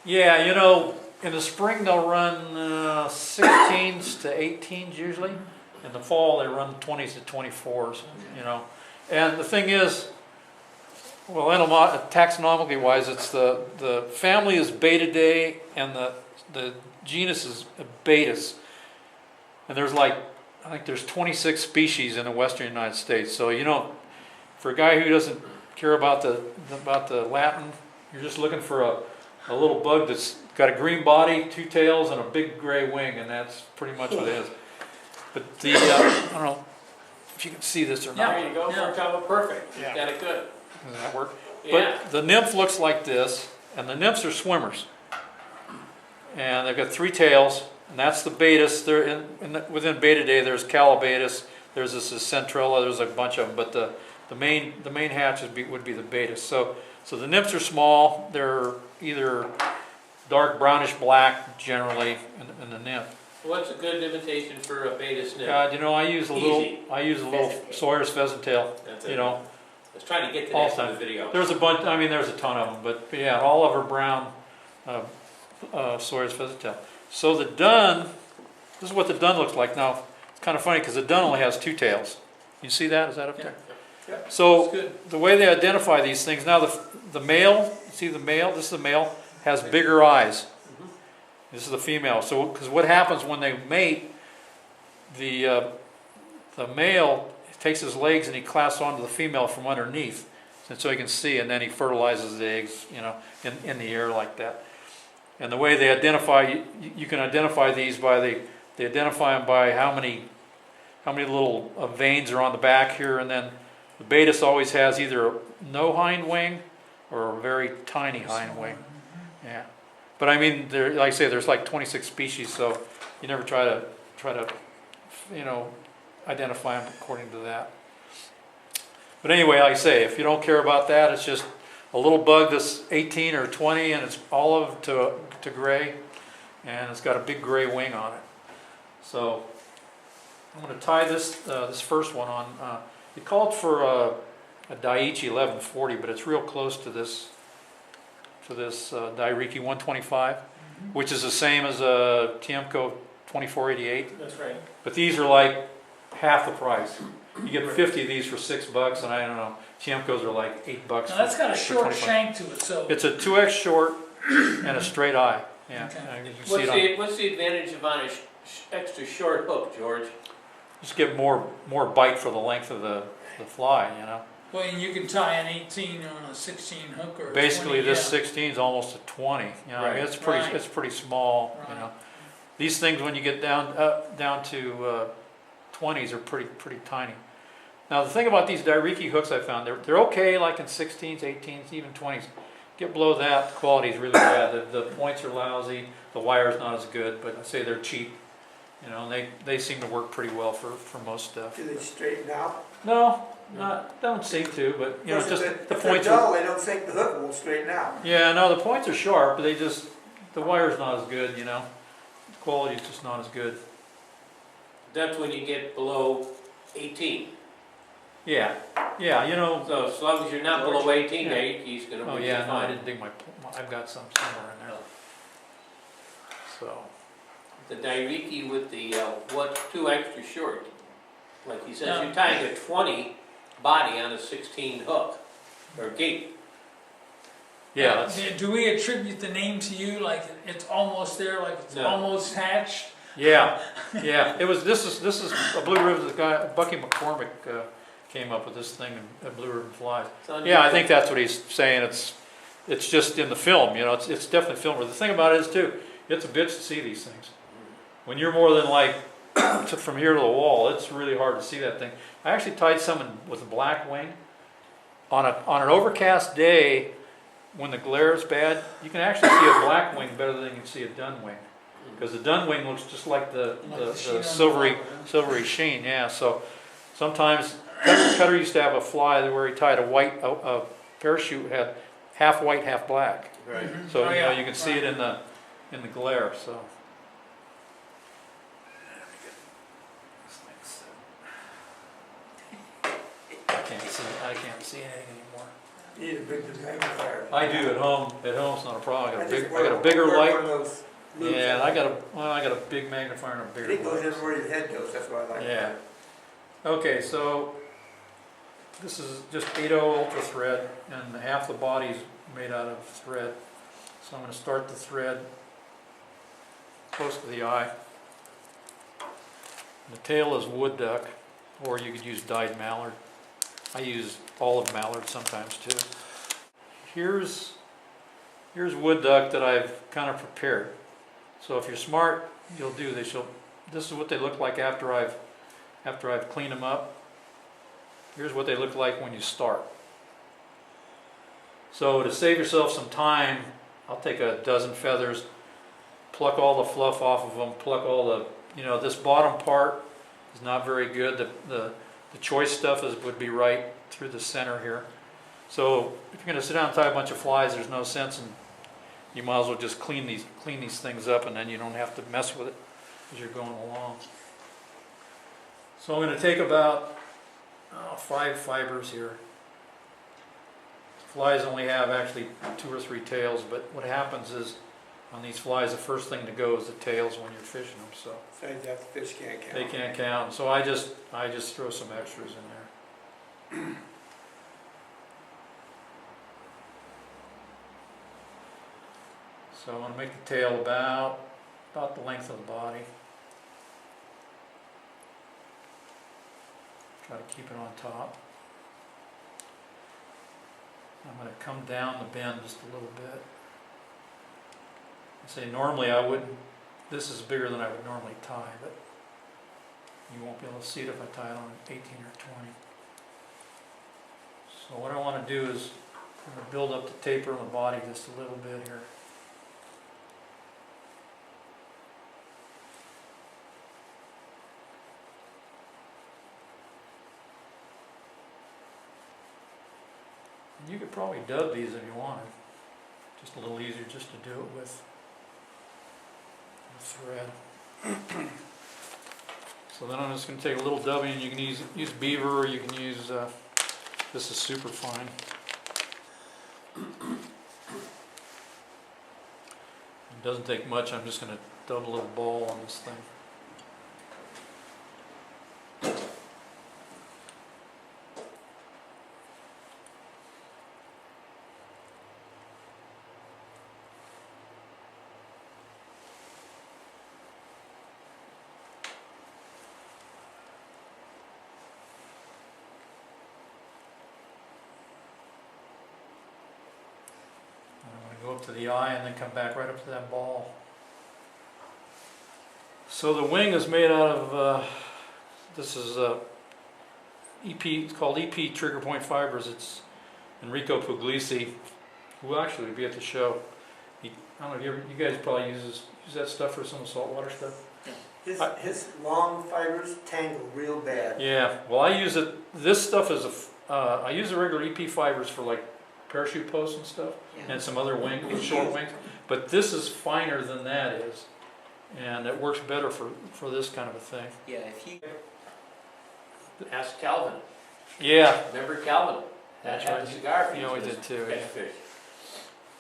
Yeah, you know, in the spring they'll run 16s to 18s usually. In the fall they run 20s to 24s, you know. And the thing is, well, taxonomically wise, it's the family is Betidae and the genus is Beatis. And there's like, I think there's 26 species in the western United States. So, you know, for a guy who doesn't care about the Latin, you're just looking for a little bug that's got a green body, two tails, and a big gray wing, and that's pretty much what it is. But the, I don't know if you can see this or not. There you go, worked out perfect. Yeah. You got it good. Does that work? Yeah. But the nymph looks like this, and the nymphs are swimmers. And they've got three tails, and that's the Beatis. They're within Betidae, there's Calabatus, there's this Centrella, there's a bunch of them, but the main hatch would be the Beatis. So the nymphs are small. They're either dark brownish black generally in the nymph. What's a good imitation for a Beatis nymph? God, you know, I use a little Sawyer's pheasant tail. That's it. You know, I was trying to get to all that in the video. There's a bunch. I mean, there's a ton of them, but yeah, all of her brown Sawyer's pheasant tail. So the dun, this is what the dun looks like. Now it's kind of funny because the dun only has two tails. You see that? Is that up there? Yeah. So the way they identify these things now, the male, see the male. This is the male, has bigger eyes. This is the female. So, because what happens when they mate, the male takes his legs and he clasps onto the female from underneath, and so he can see, and then he fertilizes the eggs, you know, in the air like that. And the way they identify, you can identify these by they identify them by how many little veins are on the back here, and then the Beatis always has either no hind wing or a very tiny hind wing. Yeah. But I mean, like I say, there's like 26 species, so you never try to, you know, identify them according to that. But anyway, like I say, if you don't care about that, it's just a little bug that's 18 or 20, and it's olive to gray, and it's got a big gray wing on it. So I'm going to tie this first one on. It called for a Daiichi 1140, but it's real close to this. Dairiki 125, which is the same as a Tiemco 2488. That's right. But these are like half the price. You get 50 of these for $6, and I don't know, Tiemcos are like $8. Now that's got a short shank to it, so. It's a 2x short and a straight eye. Yeah. Okay. You can see it on, What's the advantage of on a extra short hook, George? just get more bite for the length of the fly, you know. Well, and you can tie an 18 on a 16 hook or a Basically, 20, this yeah. 16 is almost a 20. You know, I mean, Right. it's pretty small. Right. You know, these things when you get down to 20s are pretty tiny. Now the thing about these Dairiki hooks I found, they're okay like in 16s, 18s, even 20s. Get below that, the quality is really bad. The points are lousy. The wire's not as good, but I say they're cheap. You know, and they seem to work pretty well for most stuff. Do they straighten out? No, don't seem to, but you know, just the if points they're dull, are. they don't think the hook will straighten out. Yeah, no, the points are sharp, but the wire's not as good. You know, the quality is just not as good. That's when you get below 18. Yeah, you know. So as long as you're not below 18, he's going to Oh be yeah, no, I fine. didn't dig I've got some somewhere in there. So. The Dairiki with the what's too extra short. Like he says, Yeah. you're tying a 20 body on a 16 hook or gate. Yeah. Do we attribute the name to you, like it's almost there, like it's No. almost hatched? Yeah. It was. This is a Blue Ribbon. The guy Bucky McCormick came up with this thing in Blue Ribbon Flies. Yeah, I think that's what he's saying. It's just in the film. You know, it's definitely film. But the thing about it is too, it's a bitch to see these things. When you're more than like from here to the wall, it's really hard to see that thing. I actually tied some with a black wing. On an overcast day, when the glare is bad, you can actually see a black wing better than you can see a dun wing. Because the dun wing looks just like the silvery sheen, yeah. So sometimes Cutter used to have a fly where he tied a parachute had half white, half black. Right. So Oh, you know yeah. you can see it in the glare. So I can't see anything anymore. You need a big magnifier. I do at home. At home, it's not a problem. I just got a bigger wear light. one of those loops. Yeah, and I got a big magnifier and a bigger It goes light. everywhere your head goes, that's what I like. Yeah. Okay, so this is just 8/0 ultra thread, and half the body's made out of thread. So I'm going to start the thread close to the eye. The tail is wood duck, or you could use dyed mallard. I use olive mallard sometimes too. Here's wood duck that I've kind of prepared. So if you're smart, you'll do this. This is what they look like after I've cleaned them up. Here's what they look like when you start. So to save yourself some time, I'll take a dozen feathers, pluck all the fluff off of them, pluck all the, this bottom part is not very good. The choice stuff would be right through the center here. So if you're going to sit down and tie a bunch of flies, there's no sense, and you might as well just clean these things up, and then you don't have to mess with it as you're going along. So I'm going to take about 5 fibers here. Flies only have actually 2 or 3 tails, but what happens is on these flies, the first thing to go is the tails when you're fishing them. So Besides that, the fish can't count. they can't count. So I just throw some extras in there. So I want to make the tail about the length of the body. Try to keep it on top. I'm going to come down the bend just a little bit. I say normally I wouldn't, this is bigger than I would normally tie, but you won't be able to see it if I tie it on 18 or 20. So what I want to do is I'm going to build up the taper on the body just a little bit here. You could probably dub these if you wanted. Just a little easier just to do it with thread. So then I'm just going to take a little dubbing, and you can use beaver, or you can use, this is super fine. It doesn't take much. I'm just going to dub a little ball on this thing. Go up to the eye and then come back right up to that ball. So the wing is made out of, this is EP, it's called EP Trigger Point Fibers. It's Enrico Puglisi, who actually would be at the show. I don't know, you guys probably use that stuff for some saltwater stuff? His long fibers tangle real bad. Yeah, well I use it, this stuff is I use the regular EP fibers for like parachute posts and stuff, and some other short wings, but this is finer than that is, and it works better for this kind of a thing. Yeah, if you ask Calvin. Yeah, Remember Calvin? That's Had right. the cigar He always did too, catch yeah. fish.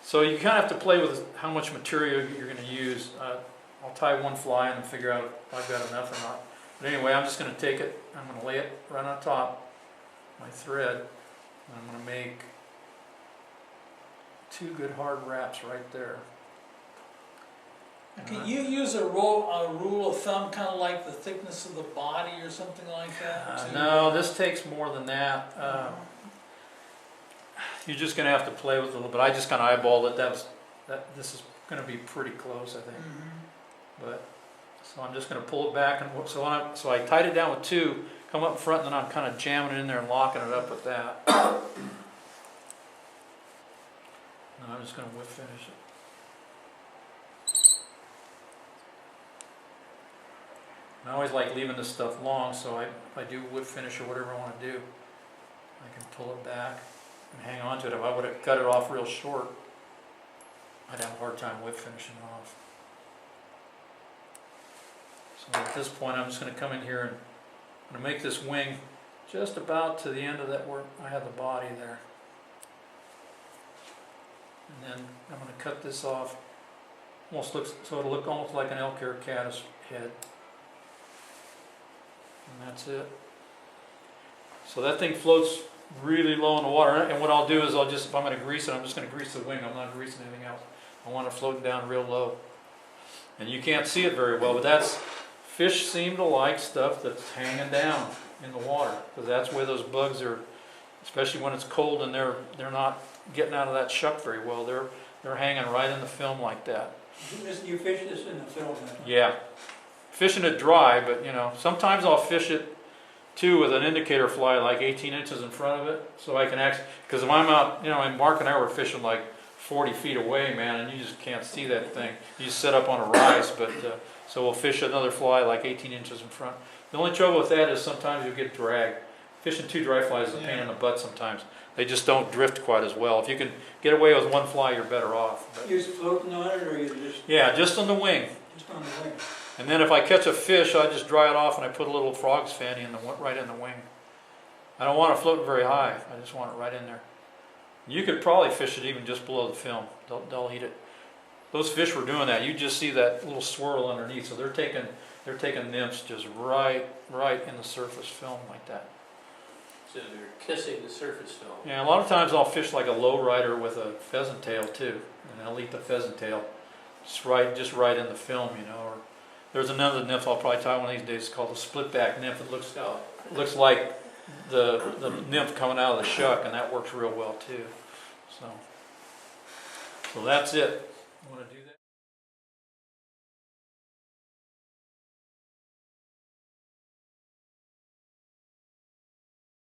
So you kind of have to play with how much material you're going to use. I'll tie one fly and then figure out if I've got enough or not. But anyway, I'm just going to take it, I'm going to lay it right on top, my thread, and I'm going to make 2 good hard wraps right there. Can you use a rule of thumb, kind of like the thickness of the body or something like that? No, this takes more than that. You're just going to have to play with it a little bit. I just kind of eyeballed it. This is going to be pretty close, I think. But so I'm just going to pull it back, and so I tied it down with 2. Come up in front, and then I'm kind of jamming it in there and locking it up with that. And I'm just going to whip finish it. I always like leaving this stuff long, so if I do whip finish or whatever I want to do, I can pull it back and hang on to it. If I would have cut it off real short, I'd have a hard time whip finishing it off. So at this point, I'm just going to come in here and I'm going to make this wing just about to the end of that where I have the body there. And then I'm gonna cut this off. Almost looks, so it'll look almost like an elk hair caddis head. And that's it. So that thing floats really low in the water. And what I'll do is I'll just, if I'm gonna grease it, I'm just gonna grease the wing. I'm not greasing anything else. I want it floating down real low. And you can't see it very well, but that's, fish seem to like stuff that's hanging down in the water, because that's where those bugs are, especially when it's cold and they're not getting out of that shuck very well. They're hanging right in the film like that. You fish this in the film then? Yeah, fishing it dry, but you know, sometimes I'll fish it too with an indicator fly like 18 inches in front of it, so I can actually, because if I'm out, you know, and Mark and I were fishing like 40 feet away, man, and you just can't see that thing. You just set up on a rise, but so we'll fish another fly like 18 inches in front. The only trouble with that is sometimes you'll get drag. Fishing two dry flies is a pain in the butt sometimes. They just don't drift quite as well. If you can get away with one fly, you're better off. But, You just floating on it, or you just? yeah, just on the wing. Just on the wing. And then if I catch a fish, I just dry it off and I put a little frog's fanny in right in the wing. I don't want it floating very high. I just want it right in there. You could probably fish it even just below the film. They'll eat it. Those fish were doing that. You just see that little swirl underneath. So they're taking nymphs just right in the surface film like that. So they're kissing the surface film. Yeah, a lot of times I'll fish like a low rider with a pheasant tail too, and I'll eat the pheasant tail just right in the film, you know. Or there's another nymph I'll probably tie one of these days. It's called a split back nymph. It looks like the nymph coming out of the shuck, and that works real well too. So that's it. You want to do that?